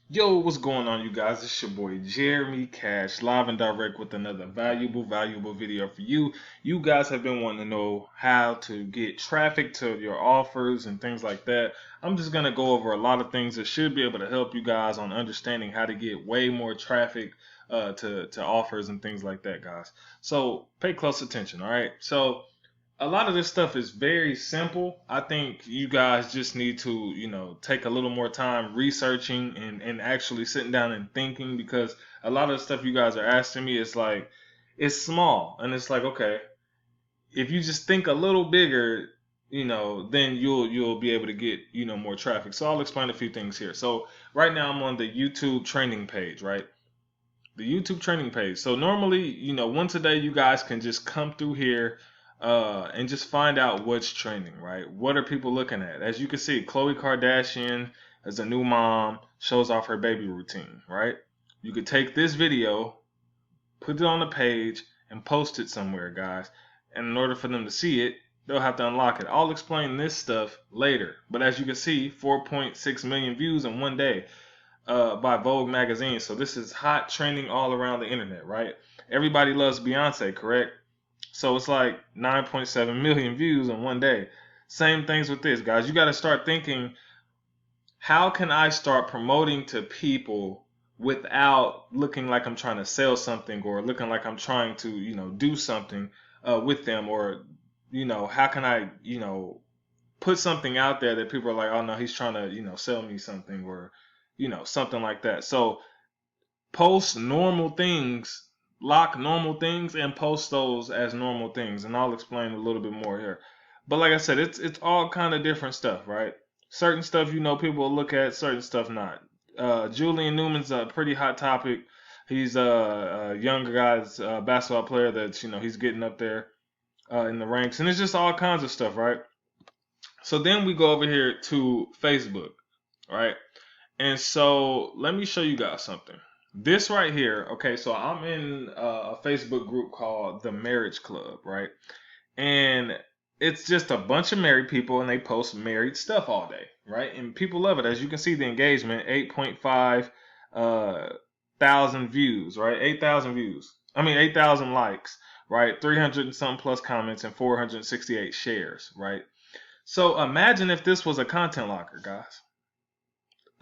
Yo, what's going on, you guys? It's your boy Jeremy Cash, live and direct with another valuable video for you. You guys have been wanting to know how to get traffic to your offers and things like that. I'm just gonna go over a lot of things that should be able to help you guys on understanding how to get way more traffic to offers and things like that, guys. So pay close attention, all right? So a lot of this stuff is very simple. I think you guys just need to, take a little more time researching and actually sitting down and thinking because a lot of the stuff you guys are asking me is like it's small and it's like okay, if you just think a little bigger, then you'll be able to get, more traffic. So I'll explain a few things here. So right now I'm on the YouTube training page, right? The YouTube training page. So normally, once a day, you guys can just come through here and just find out what's trending, right? What are people looking at? As you can see, Khloe Kardashian as a new mom shows off her baby routine, right? You could take this video, put it on the page, and post it somewhere, guys. And in order for them to see it, they'll have to unlock it. I'll explain this stuff later. But as you can see, 4.6 million views in one day by Vogue magazine. So this is hot trending all around the internet, right? Everybody loves Beyonce, correct? So it's like 9.7 million views in one day. Same things with this, guys. You got to start thinking, how can I start promoting to people without looking like I'm trying to sell something or looking like I'm trying to, do something with them, or, how can I, put something out there that people are like, oh no, he's trying to, sell me something, or, something like that. So post normal things, lock normal things, and post those as normal things. And I'll explain a little bit more here. But like I said, it's all kind of different stuff, right? Certain stuff, people will look at, certain stuff not. Julian Newman's a pretty hot topic. He's a younger guy's basketball player that's, he's getting up there in the ranks. And it's just all kinds of stuff, right? So then we go over here to Facebook, right? And so let me show you guys something. This right here, okay, so I'm in a Facebook group called the Marriage Club, right? And it's just a bunch of married people and they post married stuff all day, right? And people love it. As you can see, the engagement, 8.5 thousand views, right? 8,000 views. I mean, 8,000 likes, right? 300 and some plus comments and 468 shares, right? So imagine if this was a content locker, guys.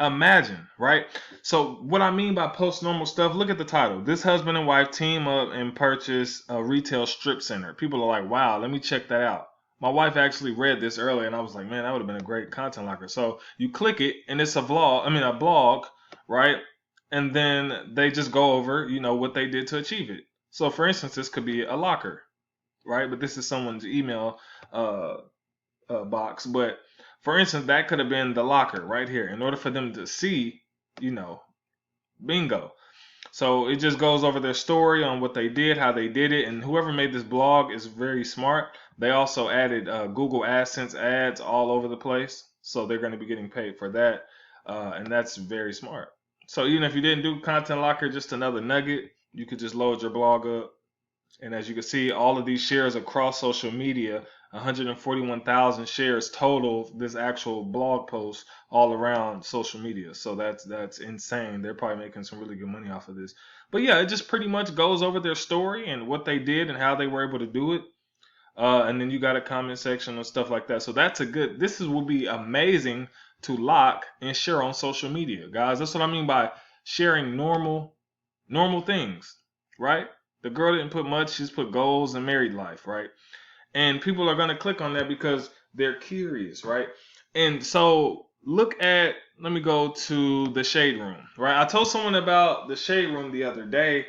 Imagine, right? So what I mean by post normal stuff, look at the title. This husband and wife team up and purchase a retail strip center. People are like, wow, let me check that out. My wife actually read this earlier and I was like, man, that would have been a great content locker. So you click it and it's a a blog, right? And then they just go over, what they did to achieve it. So for instance, this could be a locker, right? But this is someone's email uh, box. But for instance, that could have been the locker right here. In order for them to see, you know, bingo. So it just goes over their story on what they did, how they did it, and whoever made this blog is very smart. They also added Google AdSense ads all over the place, so they're going to be getting paid for that, and that's very smart. So even if you didn't do Content Locker, just another nugget, you could just load your blog up, and as you can see, all of these shares across social media, 141,000 shares total. This actual blog post all around social media. So that's insane. They're probably making some really good money off of this. But yeah, it just pretty much goes over their story and what they did and how they were able to do it. And then you got a comment section and stuff like that. So that's a good. Will be amazing to lock and share on social media, guys. That's what I mean by sharing normal things, right? The girl didn't put much. She's put goals and married life, right? And people are going to click on that because they're curious, right? And so let me go to the shade room, right? I told someone about the shade room the other day,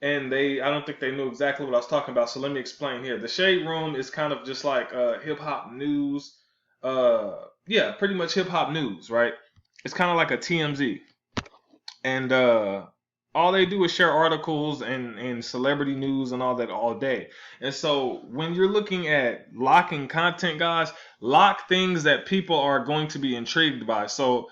and I don't think they knew exactly what I was talking about. So let me explain here. The shade room is kind of just like hip hop news. Yeah, pretty much hip hop news, right? It's kind of like a TMZ. And all they do is share articles and celebrity news and all that all day. And so when you're looking at locking content, guys, lock things that people are going to be intrigued by. So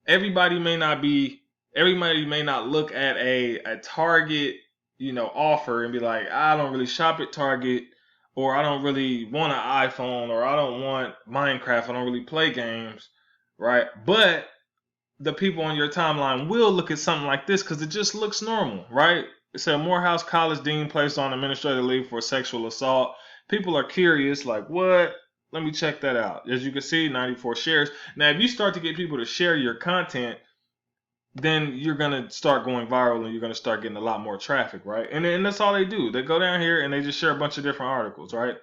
everybody may not be everybody may not look at a Target, offer and be like, I don't really shop at Target, or I don't really want an iPhone, or I don't want Minecraft, I don't really play games, right? But the people on your timeline will look at something like this because it just looks normal, right? It said Morehouse College dean placed on administrative leave for sexual assault. People are curious, like, what? Let me check that out. As you can see, 94 shares. Now, if you start to get people to share your content, then you're going to start going viral and you're going to start getting a lot more traffic, right? And that's all they do. They go down here and they just share a bunch of different articles, right?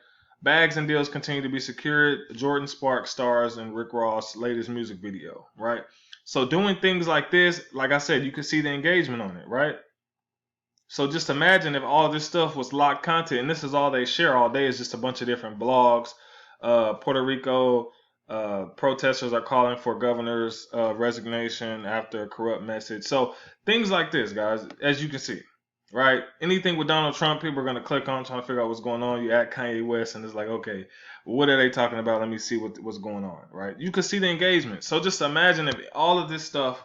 Bags and deals continue to be secured. Jordan Sparks stars in Rick Ross' latest music video, right? So doing things like this, like I said, you can see the engagement on it, right? So just imagine if all this stuff was locked content, and this is all they share all day is just a bunch of different blogs. Puerto Rico protesters are calling for governor's resignation after a corrupt message. So things like this, guys, as you can see, right? Anything with Donald Trump, people are going to click on trying to figure out what's going on. You add Kanye West, and it's like, okay, what are they talking about? Let me see what's going on, right? You can see the engagement. So just imagine if all of this stuff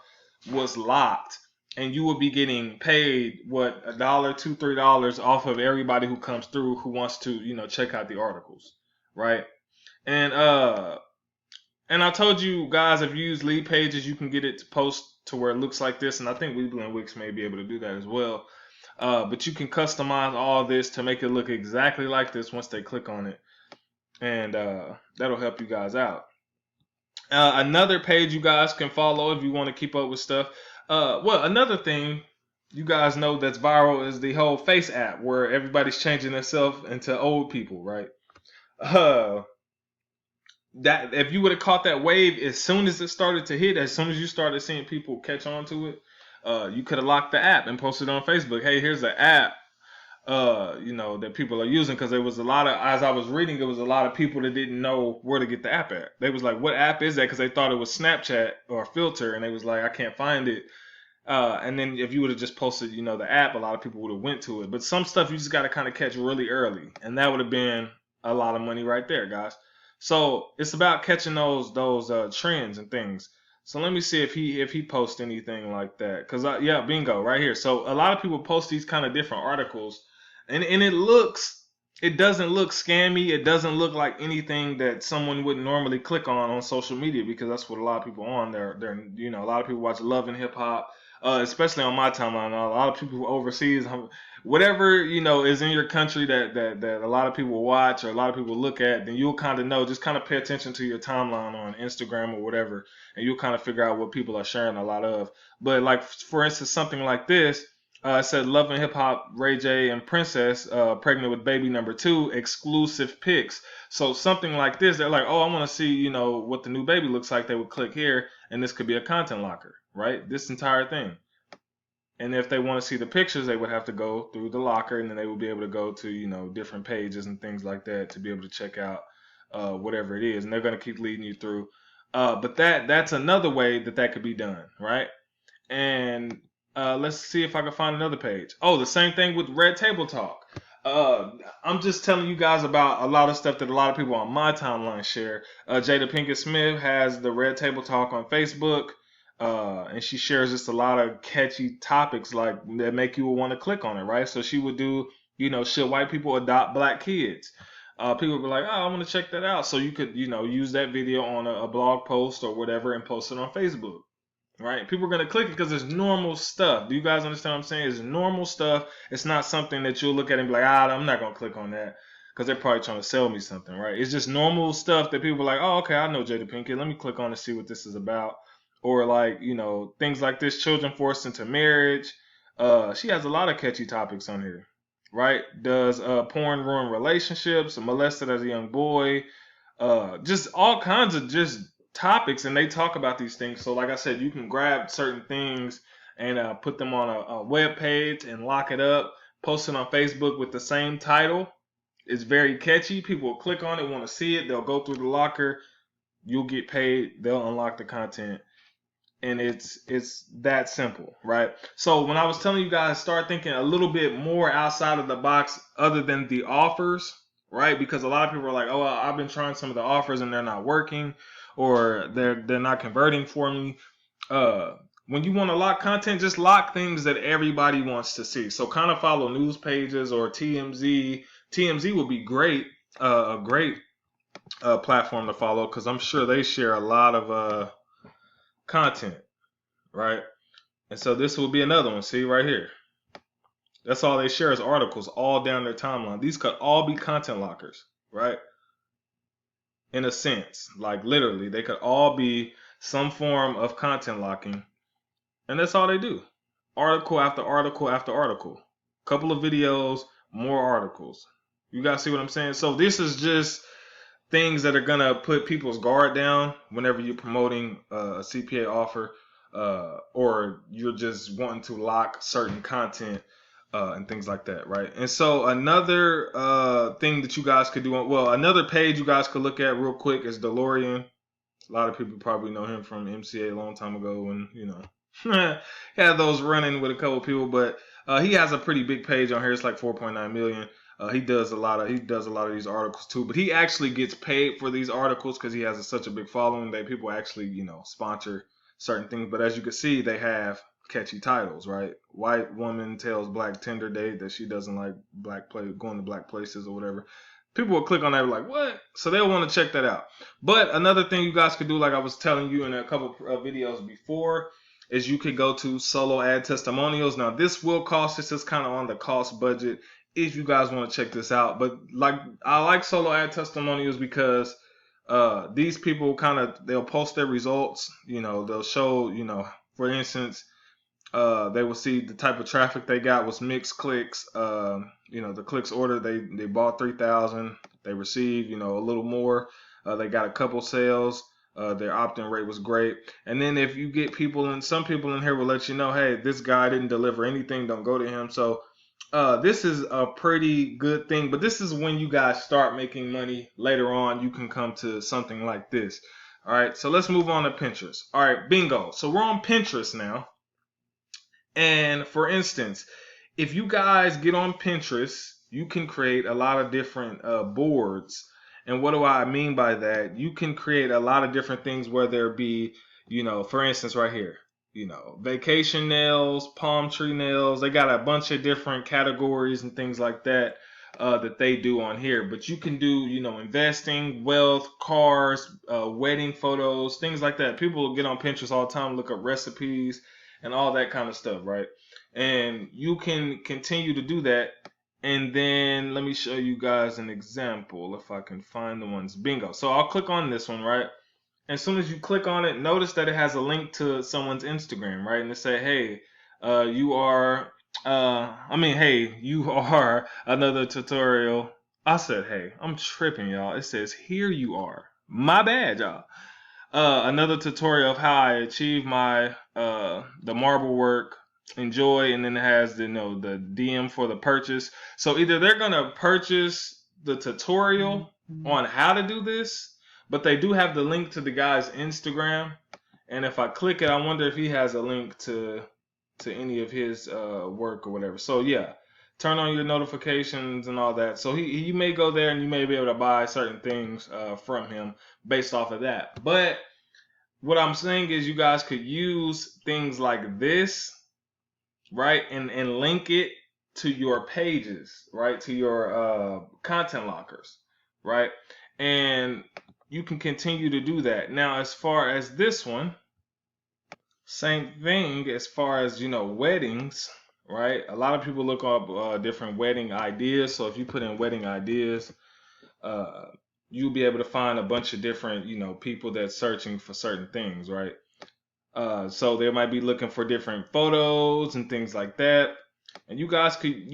was locked and you would be getting paid what, $1, $2, $3 off of everybody who comes through who wants to, check out the articles, right? And I told you guys, if you use lead pages, you can get it to post to where it looks like this, and I think Weebly and Wix may be able to do that as well. But you can customize all this to make it look exactly like this once they click on it, and that'll help you guys out. Another page you guys can follow if you want to keep up with stuff. Well, another thing you guys know that's viral is the whole Face app where everybody's changing themselves into old people, right? That if you would have caught that wave as soon as it started to hit, as soon as you started seeing people catch on to it, you could have locked the app and posted on Facebook. Hey, here's an app, that people are using, because there was a lot of, as I was reading, there was a lot of people that didn't know where to get the app at. They was like, what app is that? Because they thought it was Snapchat or a filter, and they was like, I can't find it. And then if you would have just posted, the app, a lot of people would have went to it. But some stuff you just got to kind of catch really early, and that would have been a lot of money right there, guys. So it's about catching those trends and things. So let me see if he posts anything like that. Cause yeah, bingo, right here. So a lot of people post these kind of different articles, and it doesn't look scammy. It doesn't look like anything that someone would normally click on social media, because that's what a lot of people are on there. A lot of people watch Love and Hip Hop. Especially on my timeline, a lot of people overseas, whatever is in your country that a lot of people watch or a lot of people look at, then you'll kind of know. Just kind of pay attention to your timeline on Instagram or whatever, and you'll kind of figure out what people are sharing a lot of. But like, for instance, something like this, it said Love and Hip Hop, Ray J and Princess pregnant with baby number 2, exclusive pics. So something like this, they're like, oh, I want to see what the new baby looks like. They would click here, and this could be a content locker, right? This entire thing. And if they want to see the pictures, they would have to go through the locker, and then they would be able to go to different pages and things like that to be able to check out whatever it is, and they're going to keep leading you through. But that's another way that could be done, right? And let's see if I can find another page. Oh, the same thing with Red Table Talk. I'm just telling you guys about a lot of stuff that a lot of people on my timeline share. Jada Pinkett Smith has the Red Table Talk on Facebook. And she shares just a lot of catchy topics like that make you want to click on it, right? So she would do, should white people adopt black kids? People would be like, oh, I want to check that out. So you could, use that video on a blog post or whatever and post it on Facebook, right? People are going to click it because it's normal stuff. Do you guys understand what I'm saying? It's normal stuff. It's not something that you'll look at and be like, I'm not going to click on that because they're probably trying to sell me something, right? It's just normal stuff that people are like, oh, okay, I know Jada Pinkett. Let me click on and see what this is about. Or like, things like this, children forced into marriage. She has a lot of catchy topics on here, right? Does porn ruin relationships? Molested as a young boy? Just all kinds of just topics, and they talk about these things. So like I said, you can grab certain things and put them on a web page and lock it up, post it on Facebook with the same title. It's very catchy. People will click on it, want to see it. They'll go through the locker. You'll get paid. They'll unlock the content. And it's that simple, right? So when I was telling you guys, start thinking a little bit more outside of the box other than the offers, right? Because a lot of people are like, oh, I've been trying some of the offers and they're not working, or they're not converting for me. When you want to lock content, just lock things that everybody wants to see. So kind of follow news pages or TMZ. TMZ would be great, a great platform to follow, because I'm sure they share a lot of content, right? And so this will be another one. See right here. That's all they share is articles all down their timeline. These could all be content lockers, right? In a sense, like literally, they could all be some form of content locking. And that's all they do. Article after article after article. Couple of videos, more articles. You guys see what I'm saying? So this is just things that are gonna put people's guard down whenever you're promoting a CPA offer, or you're just wanting to lock certain content and things like that, right? And so another thing that you guys could do, well, another page you guys could look at real quick is DeLorean. A lot of people probably know him from MCA a long time ago when, had those running with a couple people, but he has a pretty big page on here. It's like 4.9 million. He does a lot of these articles too, but he actually gets paid for these articles because he has such a big following that people actually, sponsor certain things. But as you can see, they have catchy titles, right? White woman tells black Tinder date that she doesn't like going to black places or whatever. People will click on that like, what? So they'll want to check that out. But another thing you guys could do, like I was telling you in a couple of videos before, is you could go to solo ad testimonials. Now this will cost. This is kind of on the cost budget if you guys want to check this out. But like I like solo ad testimonials because these people they'll post their results. They'll show, for instance, they will see the type of traffic they got was mixed clicks. The clicks order they bought 3,000. They received a little more. They got a couple sales. Their opt-in rate was great. And then if you get some people in here will let you know, hey, this guy didn't deliver anything, don't go to him. So this is a pretty good thing. But this is when you guys start making money. Later on, you can come to something like this. All right, so let's move on to Pinterest. All right, bingo. So we're on Pinterest now. And for instance, if you guys get on Pinterest, you can create a lot of different boards. And what do I mean by that? You can create a lot of different things, whether it be, for instance, right here, vacation nails, palm tree nails. They got a bunch of different categories and things like that that they do on here. But you can do, investing, wealth, cars, wedding photos, things like that. People get on Pinterest all the time, look up recipes and all that kind of stuff, right? And you can continue to do that. And then let me show you guys an example if I can find the ones. Bingo. So I'll click on this one, right? As soon as you click on it, notice that it has a link to someone's Instagram, right? And it say, hey, you are another tutorial. I said, hey, I'm tripping, y'all. It says, here you are. My bad, y'all. Another tutorial of how I achieve my the marble work. Enjoy, and then it has the DM for the purchase. So either they're gonna purchase the tutorial on how to do this, but they do have the link to the guy's Instagram. And if I click it, I wonder if he has a link to any of his work or whatever. So yeah, turn on your notifications and all that. So you may go there and you may be able to buy certain things from him based off of that. But what I'm saying is you guys could use things like this, right, and link it to your pages, right, to your content lockers, right, and you can continue to do that. Now, as far as this one, same thing as far as weddings, right? A lot of people look up different wedding ideas. So if you put in wedding ideas, you'll be able to find a bunch of different people that's searching for certain things, right? So they might be looking for different photos and things like that. And you guys could,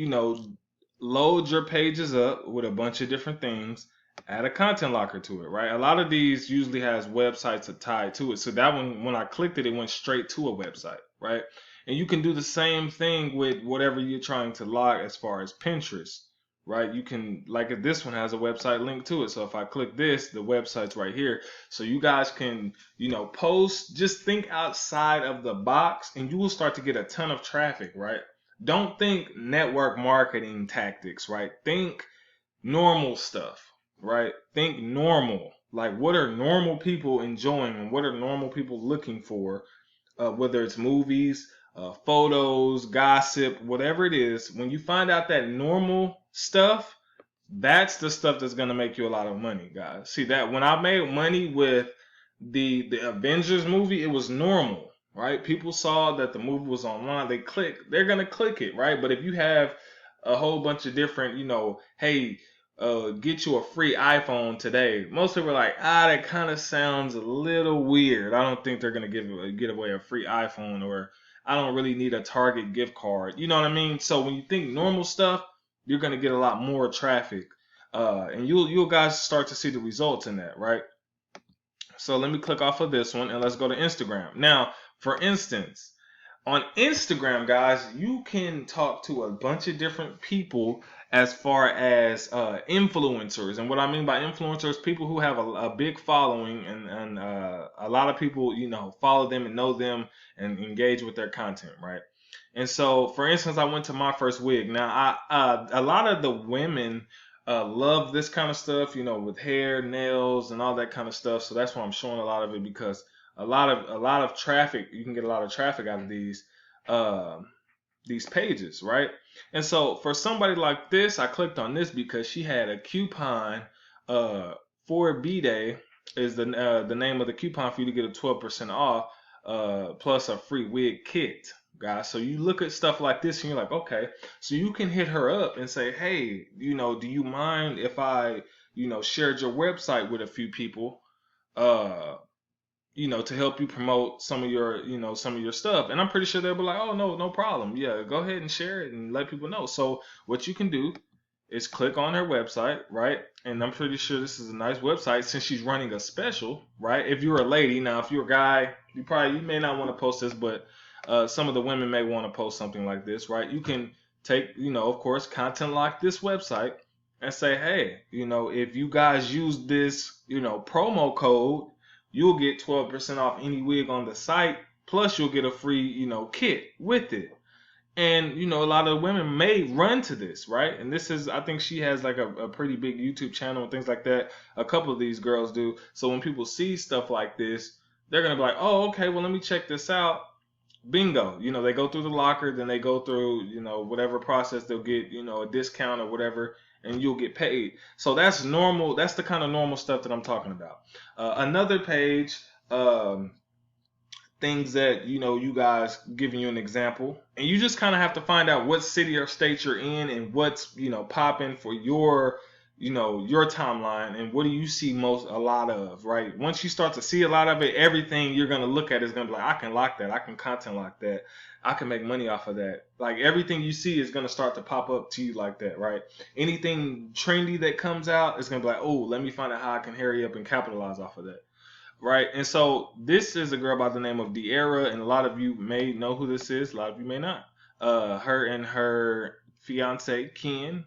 load your pages up with a bunch of different things, add a content locker to it, right? A lot of these usually has websites tied to it. So that one, when I clicked it, it went straight to a website, right? And you can do the same thing with whatever you're trying to log as far as Pinterest, right? You can, like if this one has a website link to it. So if I click this, the website's right here. So you guys can, post, just think outside of the box and you will start to get a ton of traffic, right? Don't think network marketing tactics, right? Think normal stuff, right? Think normal. Like what are normal people enjoying and what are normal people looking for? Whether it's movies, photos, gossip, whatever it is. When you find out that normal stuff, that's the stuff that's going to make you a lot of money, guys. See that when I made money with the Avengers movie, it was normal. right? People saw that the movie was online. They're gonna click it, right? But if you have a whole bunch of different, hey, get you a free iPhone today. Most people are like, that kind of sounds a little weird. I don't think they're gonna get away a free iPhone, or I don't really need a Target gift card. You know what I mean? So when you think normal stuff, you're gonna get a lot more traffic, and you'll guys start to see the results in that, right? So let me click off of this one and let's go to Instagram. Now, for instance, on Instagram, guys, you can talk to a bunch of different people as far as influencers. And what I mean by influencers, people who have a big following, and a lot of people, follow them and know them and engage with their content, right? And so, for instance, I went to my first wig. Now, a lot of the women love this kind of stuff, with hair, nails, and all that kind of stuff. So that's why I'm showing a lot of it, because a lot of traffic. You can get a lot of traffic out of uh, these pages, right? And so for somebody like this, I clicked on this because she had a coupon for B Day is the name of the coupon for you to get a 12% off plus a free wig kit, guys. So you look at stuff like this and you're like, okay, so you can hit her up and say, hey, do you mind if I, shared your website with a few people? Uh, to help you promote some of your stuff. And I'm pretty sure they'll be like, oh, no, no problem. Yeah, go ahead and share it and let people know. So what you can do is click on her website, right? And I'm pretty sure this is a nice website since she's running a special, right? If you're a lady, now if you're a guy, you may not want to post this, but some of the women may want to post something like this, right? You can take, of course, content like this website and say, hey, if you guys use this, promo code, you'll get 12% off any wig on the site. Plus, you'll get a free, kit with it. And, a lot of women may run to this, right? And this is, I think she has like a pretty big YouTube channel and things like that. A couple of these girls do. So when people see stuff like this, they're going to be like, oh, okay, well, let me check this out. Bingo. They go through the locker, then they go through, whatever process they'll get, a discount or whatever, and you'll get paid. So that's normal. That's the kind of normal stuff that I'm talking about. Another page, things that, you guys giving you an example, and you just kind of have to find out what city or state you're in and what's, popping for your timeline, and what do you see a lot of, right? Once you start to see a lot of it, everything you're going to look at is going to be like, I can lock that, I can content lock that, I can make money off of that. Like everything you see is going to start to pop up to you like that, right? Anything trendy that comes out is going to be like, oh, let me find out how I can hurry up and capitalize off of that, right? And so this is a girl by the name of De'Ara, and a lot of you may know who this is, a lot of you may not. Her and her fiance Ken,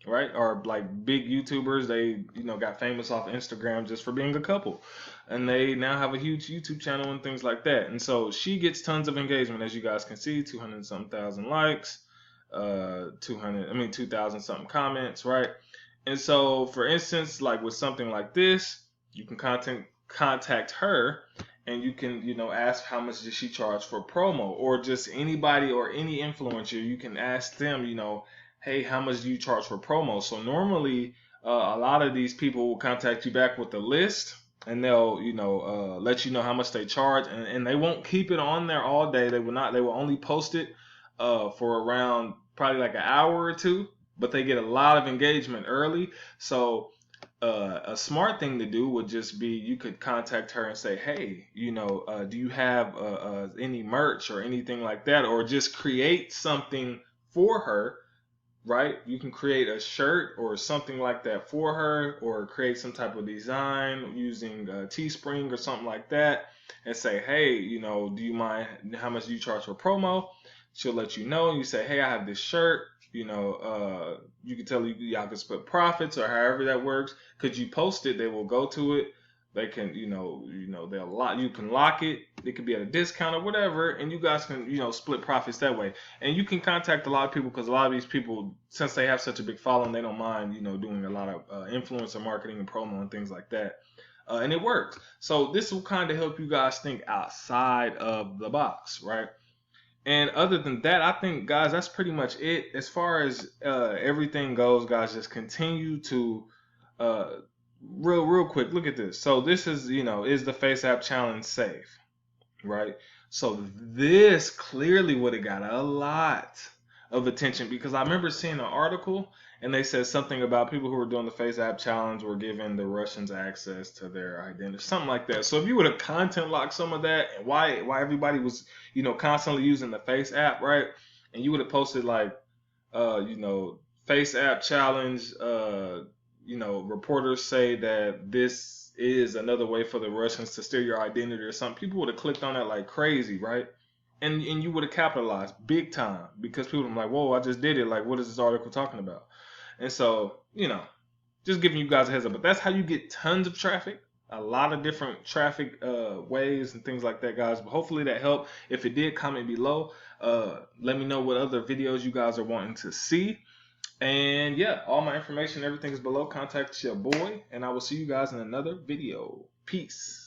right, are like big YouTubers. They, got famous off Instagram just for being a couple, and they now have a huge YouTube channel and things like that. And so she gets tons of engagement, as you guys can see, 200 something thousand likes, 2,000 something comments, right? And so, for instance, like with something like this, you can contact her, and you can, ask how much does she charge for promo, or just anybody or any influencer. You can ask them, hey, how much do you charge for promo? So normally, a lot of these people will contact you back with a list, and they'll, let you know how much they charge, and they won't keep it on there all day. They will not. They will only post it for around probably like an hour or two, but they get a lot of engagement early. So a smart thing to do would just be, you could contact her and say, hey, do you have any merch or anything like that, or just create something for her, right? You can create a shirt or something like that for her, or create some type of design using Teespring or something like that, and say, hey, do you mind, how much do you charge for promo? She'll let you know. You say, hey, I have this shirt. You can tell y'all can split profits, or however that works. Could you post it? They will go to it. They can, they'll lock. You can lock it. It could be at a discount or whatever, and you guys can, split profits that way. And you can contact a lot of people, because a lot of these people, since they have such a big following, they don't mind, doing a lot of influencer marketing and promo and things like that. And it works. So this will kind of help you guys think outside of the box, right? And other than that, I think, guys, that's pretty much it. As far as everything goes, guys, just continue to, real quick, look at this. So this is, is the Face App Challenge safe, right? So this clearly would have got a lot of attention because I remember seeing an article and they said something about people who were doing the Face App challenge were giving the Russians access to their identity, something like that. So if you would have content locked some of that and why everybody was, constantly using the Face App, right? And you would have posted like Face App challenge, reporters say that this is another way for the Russians to steal your identity or something. People would have clicked on that like crazy, right? And you would have capitalized big time because people were like, whoa, I just did it. Like, what is this article talking about? And so, just giving you guys a heads up. But that's how you get tons of traffic. A lot of different traffic ways and things like that, guys. But hopefully that helped. If it did, comment below. Let me know what other videos you guys are wanting to see. And yeah, all my information, everything is below. Contact your boy. And I will see you guys in another video. Peace.